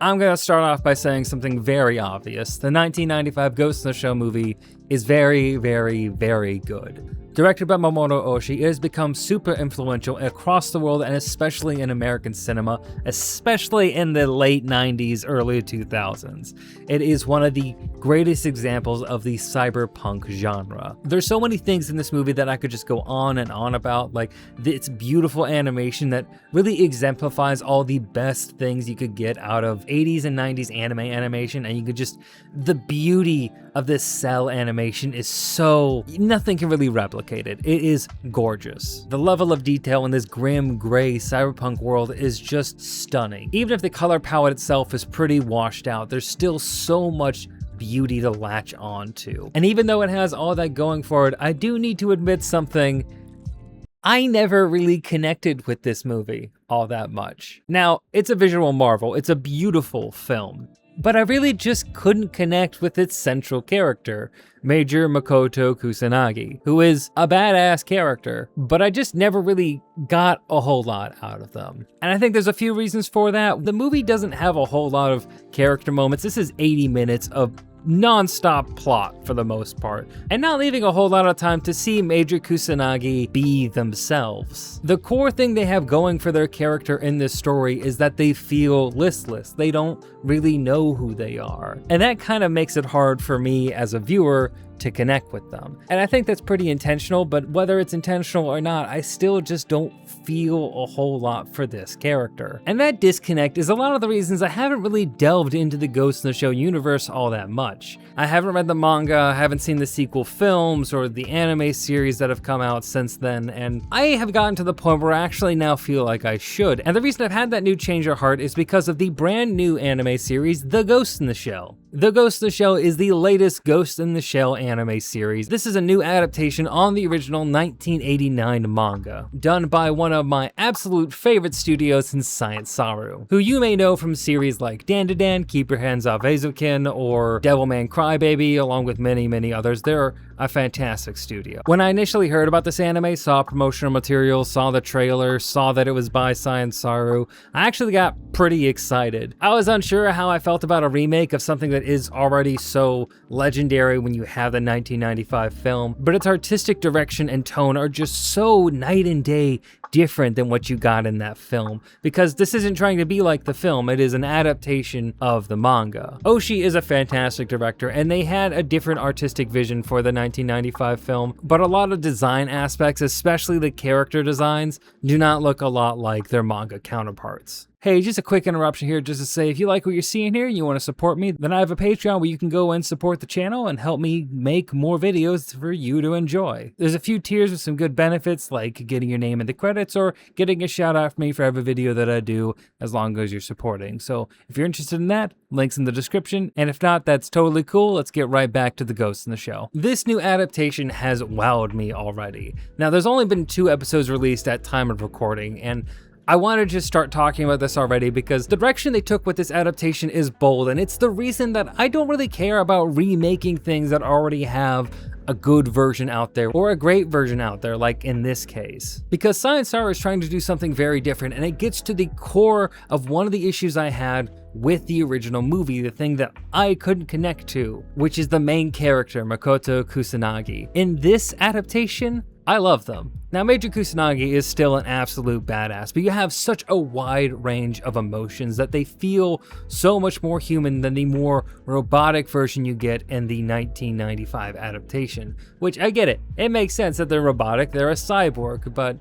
I'm gonna start off by saying something very obvious. The 1995 Ghost in the Shell movie is very, very, very good. Directed by Mamoru Oshii, it has become super influential across the world and especially in American cinema, especially in the late 90s, early 2000s. It is one of the greatest examples of the cyberpunk genre. There's so many things in this movie that I could just go on and on about, like its beautiful animation that really exemplifies all the best things you could get out of 80s and 90s anime animation, and you could just, the beauty of this cell animation is so, nothing can really replicate it. It is gorgeous. The level of detail in this grim, gray cyberpunk world is just stunning. Even if the color palette itself is pretty washed out, there's still so much beauty to latch on to. And even though it has all that going for it, I do need to admit something. I never really connected with this movie all that much. Now, it's a visual marvel, it's a beautiful film, but I really just couldn't connect with its central character, Major Makoto Kusanagi, who is a badass character, but I just never really got a whole lot out of them. And I think there's a few reasons for that. The movie doesn't have a whole lot of character moments. This is 80 minutes of non-stop plot for the most part, and not leaving a whole lot of time to see Major Kusanagi be themselves. The core thing they have going for their character in this story is that they feel listless. They don't really know who they are. And that kind of makes it hard for me as a viewer to connect with them. And I think that's pretty intentional, but whether it's intentional or not, I still just don't feel a whole lot for this character. And that disconnect is a lot of the reasons I haven't really delved into the Ghost in the Shell universe all that much. I haven't read the manga, I haven't seen the sequel films or the anime series that have come out since then, and I have gotten to the point where I actually now feel like I should. And the reason I've had that new change of heart is because of the brand new anime series, The Ghost in the Shell. The Ghost in the Shell is the latest Ghost in the Shell anime series. This is a new adaptation on the original 1989 manga, done by one of my absolute favorite studios in Science Saru, who you may know from series like Dandadan, Keep Your Hands Off Eizouken, or Devilman Crybaby, along with many, many others. They're a fantastic studio. When I initially heard about this anime, saw promotional materials, saw the trailer, saw that it was by Science Saru, I actually got pretty excited. I was unsure how I felt about a remake of something that is already so legendary when you have the 1995 film, but its artistic direction and tone are just so night and day different than what you got in that film, because this isn't trying to be like the film, it is an adaptation of the manga. Oshii is a fantastic director, and they had a different artistic vision for the 1995 film, but a lot of design aspects, especially the character designs, do not look a lot like their manga counterparts. Hey, just a quick interruption here just to say, if you like what you're seeing here and you want to support me, then I have a Patreon where you can go and support the channel and help me make more videos for you to enjoy. There's a few tiers with some good benefits, like getting your name in the credits or getting a shout out from me for every video that I do, as long as you're supporting. So if you're interested in that, links in the description, and if not, that's totally cool. Let's get right back to the Ghost in the Shell. This new adaptation has wowed me already. Now, there's only been 2 episodes released at time of recording, and I want to just start talking about this already because the direction they took with this adaptation is bold, and it's the reason that I don't really care about remaking things that already have a good version out there or a great version out there, like in this case. Because Science Saru is trying to do something very different, and it gets to the core of one of the issues I had with the original movie, the thing that I couldn't connect to, which is the main character, Makoto Kusanagi. In this adaptation, I love them. Now, Major Kusanagi is still an absolute badass, but you have such a wide range of emotions that they feel so much more human than the more robotic version you get in the 1995 adaptation. Which, I get it. It makes sense that they're robotic, they're a cyborg, but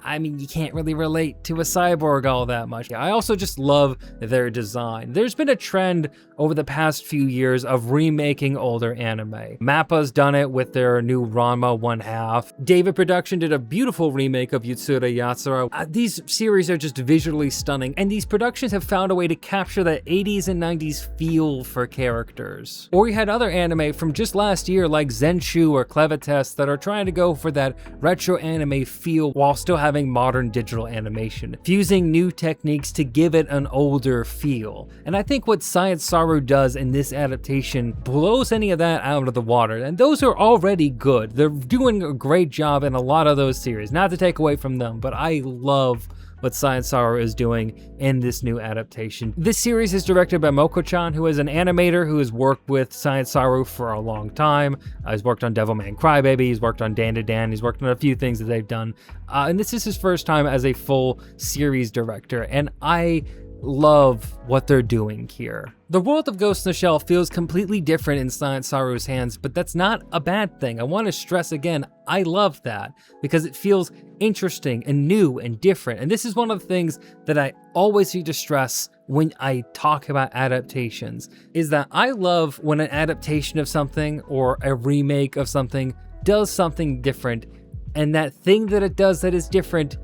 I mean, you can't really relate to a cyborg all that much. I also just love their design. There's been a trend over the past few years of remaking older anime. Mappa's done it with their new Ranma 1/2. David Production did a beautiful remake of Yutsuda Yatsura. These series are just visually stunning, and these productions have found a way to capture that 80s and 90s feel for characters. Or you had other anime from just last year like Zenshu or Clevites that are trying to go for that retro anime feel while still having modern digital animation, fusing new techniques to give it an older feel. And I think what Science Saru does in this adaptation blows any of that out of the water, and those are already good. They're doing a great job in a lot of those series, not to take away from them, but I love what Science Saru is doing in this new adaptation. This series is directed by Moko-chan, who is an animator who has worked with Science Saru for a long time. He's worked on Devilman Crybaby, he's worked on Dan to Dan, he's worked on a few things that they've done. And this is his first time as a full series director, and I love what they're doing here. The world of Ghost in the Shell feels completely different in Science Saru's hands, but that's not a bad thing. I want to stress again, I love that because it feels interesting and new and different. And this is one of the things that I always need to stress when I talk about adaptations, is that I love when an adaptation of something or a remake of something does something different, and that thing that it does that is different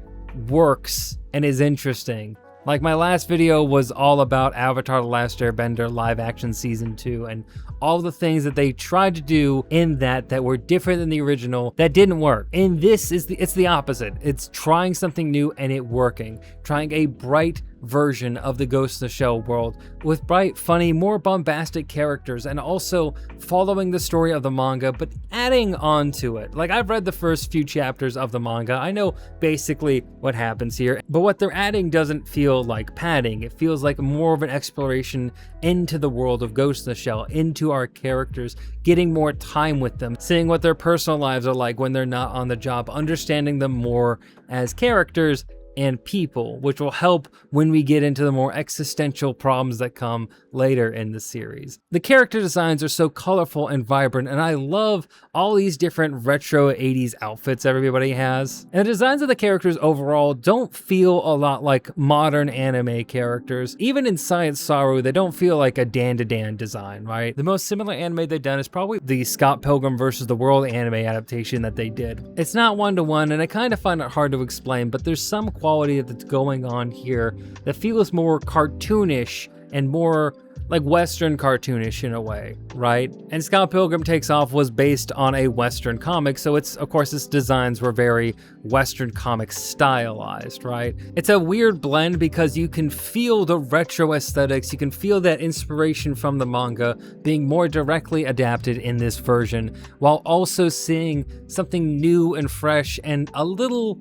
works and is interesting. Like my last video was all about Avatar: The Last Airbender live action season 2 and all the things that they tried to do in that were different than the original that didn't work. And this is it's the opposite. It's trying something new and it working. Trying a bright version of the Ghost in the Shell world with bright, funny, more bombastic characters, and also following the story of the manga but adding on to it. Like, I've read the first few chapters of the manga. I know basically what happens here, but what they're adding doesn't feel like padding. It feels like more of an exploration into the world of Ghost in the Shell, into our characters, getting more time with them, seeing what their personal lives are like when they're not on the job, understanding them more as characters and people, which will help when we get into the more existential problems that come later in the series. The character designs are so colorful and vibrant, and I love all these different retro 80s outfits everybody has. And the designs of the characters overall don't feel a lot like modern anime characters. Even in Science Saru, they don't feel like a Dan to Dan design, right? The most similar anime they've done is probably the Scott Pilgrim vs. the World anime adaptation that they did. It's not one-to-one, and I kind of find it hard to explain, but there's some quality that's going on here that feels more cartoonish and more like Western cartoonish in a way, right? And Scott Pilgrim Takes Off was based on a Western comic, so it's, of course, its designs were very Western comic stylized, right? It's a weird blend because you can feel the retro aesthetics, you can feel that inspiration from the manga being more directly adapted in this version, while also seeing something new and fresh and a little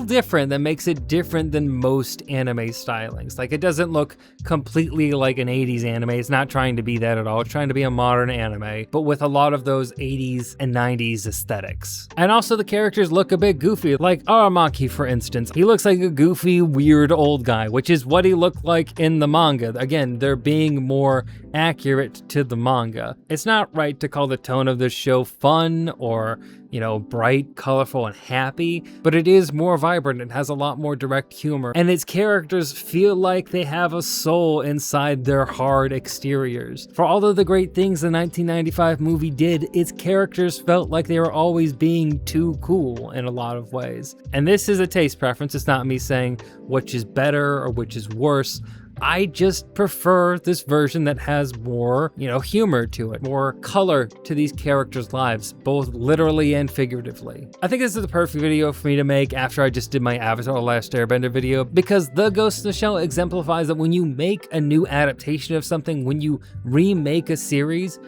different that makes it different than most anime stylings. Like, it doesn't look completely like an 80s anime. It's not trying to be that at all. It's trying to be a modern anime, but with a lot of those 80s and 90s aesthetics. And also the characters look a bit goofy, like Aramaki, for instance. He looks like a goofy, weird old guy, which is what he looked like in the manga. Again, they're being more accurate to the manga. It's not right to call the tone of this show fun or, you know, bright, colorful, and happy, but it is more vibrant. It has a lot more direct humor, and its characters feel like they have a soul inside their hard exteriors. For all of the great things the 1995 movie did, its characters felt like they were always being too cool in a lot of ways. And this is a taste preference. It's not me saying which is better or which is worse. I just prefer this version that has more, you know, humor to it, more color to these characters' lives, both literally and figuratively. I think this is the perfect video for me to make after I just did my Avatar: The Last Airbender video, because The Ghost in the Shell exemplifies that when you make a new adaptation of something, when you remake a series,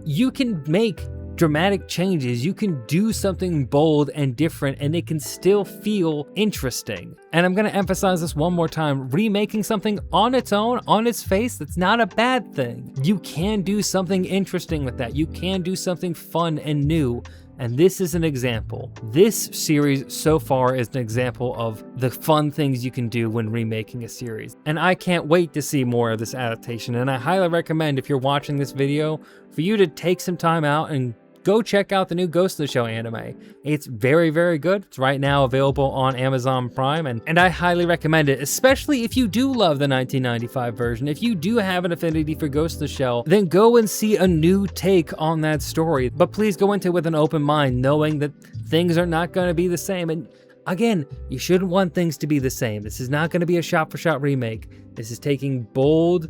you can make dramatic changes, you can do something bold and different, and it can still feel interesting. And I'm gonna emphasize this one more time, remaking something on its own, on its face, that's not a bad thing. You can do something interesting with that. You can do something fun and new. And this is an example. This series so far is an example of the fun things you can do when remaking a series. And I can't wait to see more of this adaptation. And I highly recommend, if you're watching this video, for you to take some time out and go check out the new Ghost in the Shell anime. It's very, very good. It's right now available on Amazon Prime, and I highly recommend it, especially if you do love the 1995 version. If you do have an affinity for Ghost in the Shell, then go and see a new take on that story. But please go into it with an open mind, knowing that things are not going to be the same. And again, you shouldn't want things to be the same. This is not going to be a shot-for-shot remake. This is taking bold,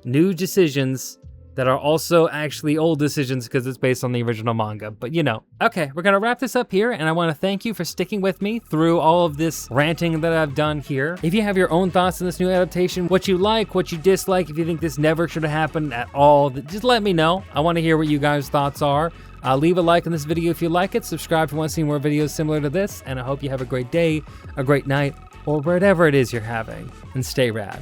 new decisions that are also actually old decisions because it's based on the original manga, but you know. Okay, we're gonna wrap this up here, and I wanna thank you for sticking with me through all of this ranting that I've done here. If you have your own thoughts on this new adaptation, what you like, what you dislike, if you think this never should have happened at all, just let me know. I wanna hear what you guys' thoughts are. Leave a like on this video if you like it, subscribe if you wanna see more videos similar to this, and I hope you have a great day, a great night, or whatever it is you're having, and stay rad.